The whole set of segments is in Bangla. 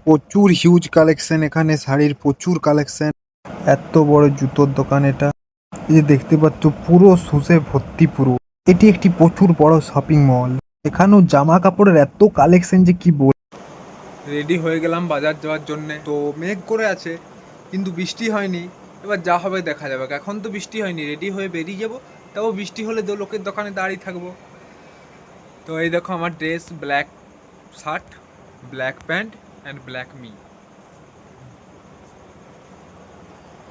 প্রচুর হিউজ কালেকশন, এখানে শাড়ির প্রচুর কালেকশন। এত বড় জুতোর দোকান এটা। এই যে দেখতে পাচ্ছ পুরো শুষে ভর্তি পুরো। এটি একটি প্রচুর বড় শপিং মল। এখানেও জামা কাপড়ের এত কালেকশন যে কি বল। রেডি হয়ে গেলাম বাজার যাওয়ার জন্যে। তো মেঘ করে আছে কিন্তু বৃষ্টি হয়নি। এবার যা হবে দেখা যাবে। এখন তো বৃষ্টি হয়নি, রেডি হয়ে বেরিয়ে যাবো। তাও বৃষ্টি হলে লোকের দোকানে দাঁড়িয়ে থাকবো। তো এই দেখো আমার dress, black shirt, black pant and black me.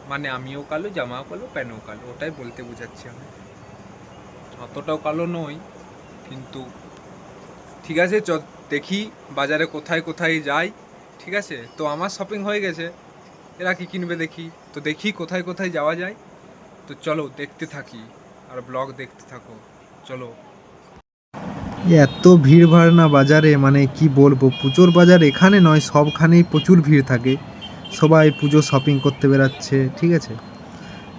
মানে আমিও কালো, জামাও কালো, প্যান্টও কালো, ওটাই বলতে বোঝাচ্ছি আমি। অতটাও কালো নই কিন্তু ঠিক আছে। দেখি বাজারে কোথায় কোথায় যাই। ঠিক আছে, তো আমার শপিং হয়ে গেছে। এরা কি কিনবে দেখি। তো দেখি কোথায় কোথায় যাওয়া যায়। তো চলো দেখতে থাকি আর ব্লগ দেখতে থাকো। চলো। এত ভিড় ভাড় না বাজারে, মানে কি বলবো। পুজোর বাজার এখানে নয়, সবখানেই প্রচুর ভিড় থাকে। সবাই পুজো শপিং করতে বেরাচ্ছে। ঠিক আছে,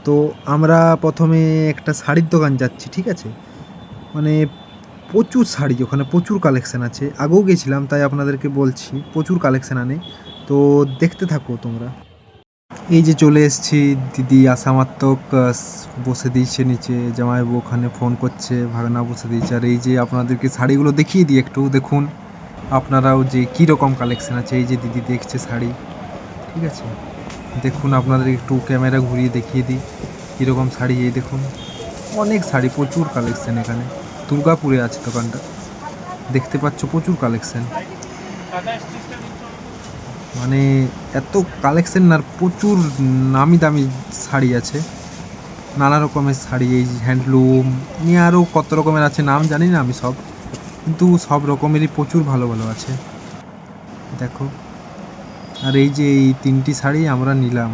তো আমরা প্রথমে একটা শাড়ির দোকান যাচ্ছি। ঠিক আছে, মানে প্রচুর শাড়ি, ওখানে প্রচুর কালেকশান আছে। আগেও গেছিলাম তাই আপনাদেরকে বলছি, প্রচুর কালেকশান আনে। তো দেখতে থাকো তোমরা। এই যে চলে এসেছি, দিদি আসা মাত্রক বসে দিয়েছে নিচে। জামাইবাবু ওখানে ফোন করছে, ভাগনা বসে দিয়েছে। আর এই যে আপনাদেরকে শাড়িগুলো দেখিয়ে দিই একটু, দেখুন আপনারাও যে কী রকম কালেকশান আছে। এই যে দিদি দেখছে শাড়ি। ঠিক আছে, দেখুন আপনাদের একটু ক্যামেরা ঘুরিয়ে দেখিয়ে দিই কীরকম শাড়ি। এই দেখুন অনেক শাড়ি, প্রচুর কালেকশান এখানে। দুর্গাপুরে আছে দোকানটা, দেখতে পাচ্ছ প্রচুর কালেকশান। মানে এত কালেকশন আর প্রচুর নামি দামি শাড়ি আছে, নানা রকমের শাড়ি। এই হ্যান্ডলুম নিয়ে আরও কত রকমের আছে, নাম জানি না আমি সব, কিন্তু সব রকমেরই প্রচুর ভালো ভালো আছে দেখো। আর এই যে এই 3টি শাড়ি আমরা নিলাম।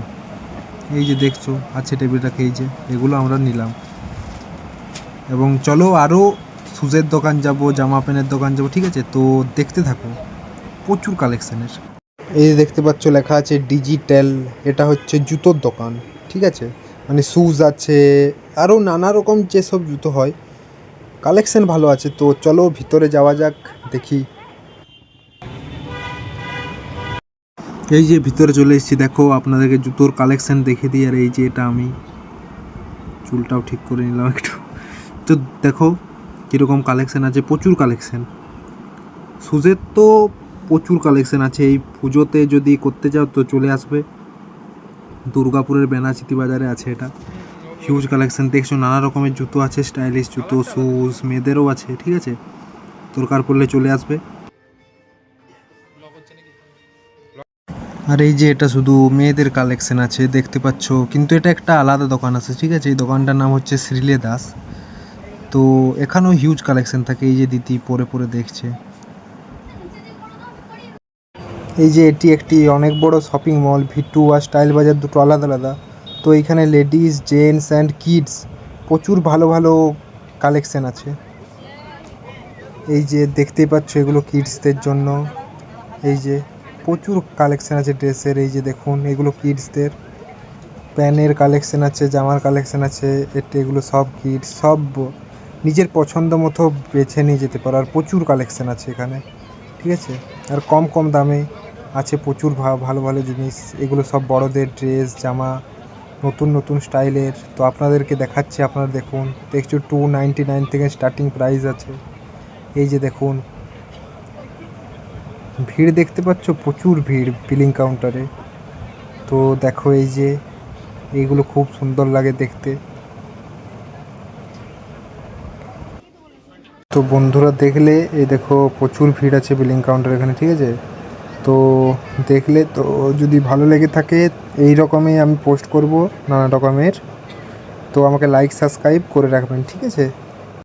এই যে দেখছো আছে টেবিল রাখে, এই যে এগুলো আমরা নিলাম। এবং চলো আরও শুজের দোকান যাব, জামা প্যান্টের দোকান যাব। ঠিক আছে, তো দেখতে থাকো, প্রচুর কালেকশানের। এই যে দেখতে পাচ্ছ লেখা আছে ডিজিটাল, এটা হচ্ছে জুতোর দোকান। ঠিক আছে, মানে শ্যুজ আছে, আরও নানা রকম যেসব জুতো হয়, কালেকশান ভালো আছে। তো চলো ভিতরে যাওয়া যাক, দেখি। এই যে ভিতরে চলে এসেছি, দেখো আপনাদেরকে জুতোর কালেকশান দেখে দিই। আর এই যে এটা আমি চুলটাও ঠিক করে নিলাম একটু। তো দেখো কীরকম কালেকশান আছে, প্রচুর কালেকশান। শ্যুজের তো প্রচুর কালেকশান আছে। এই পুজোতে যদি করতে যাও তো চলে আসবে, দুর্গাপুরের বেনাচিতি বাজারে আছে এটা। হিউজ কালেকশান দেখছো, নানা রকমের জুতো আছে, স্টাইলিশ জুতো, শ্যুজ, মেয়েদেরও আছে। ঠিক আছে, দরকার পড়লে চলে আসবে। আর এই যে এটা শুধু মেয়েদের কালেকশান আছে দেখতে পাচ্ছ, কিন্তু এটা একটা আলাদা দোকান আছে। ঠিক আছে, এই দোকানটার নাম হচ্ছে শ্রীলে দাস। তো এখানেও হিউজ কালেকশান থাকে। এই যে দিদি পরে পরে দেখছে। এই যে এটি একটি অনেক বড় শপিং মল, ভি2 আর স্টাইল বাজার দুটো আলাদা আলাদা। তো এখানে লেডিস, জেন্টস অ্যান্ড কিডস প্রচুর ভালো ভালো কালেকশান আছে। এই যে দেখতেই পাচ্ছ এগুলো কিডসদের জন্য। এই যে প্রচুর কালেকশান আছে ড্রেসের। এই যে দেখুন এগুলো কিডসদের। প্যানের কালেকশান আছে, জামার কালেকশান আছে। এগুলো সব কিডস, সব নিজের পছন্দ মতো বেছে নিয়ে যেতে পারো। আর প্রচুর কালেকশান আছে এখানে। ঠিক আছে, আর কম কম দামে আছে প্রচুর ভালো ভালো জিনিস। এগুলো সব বড়দের ড্রেস, জামা, নতুন নতুন স্টাইলের। তো আপনাদেরকে দেখাচ্ছি, আপনারা দেখুন। দেখছো 299 থেকে স্টার্টিং প্রাইস আছে। এই যে দেখুন ভিড় দেখতে পাচ্ছ, প্রচুর ভিড় বিলিং কাউন্টারে। তো দেখো এই যে এইগুলো খুব সুন্দর লাগে দেখতে। তো বন্ধুরা দেখলে এই দেখো প্রচুর ভিড় আছে বিলিং কাউন্টার এখানে। ঠিক আছে, তো দেখলে তো যদি ভালো লেগে থাকে এই রকমই আমি পোস্ট করব নানা রকমের। তো আমাকে লাইক সাবস্ক্রাইব করে রাখবেন। ঠিক আছে।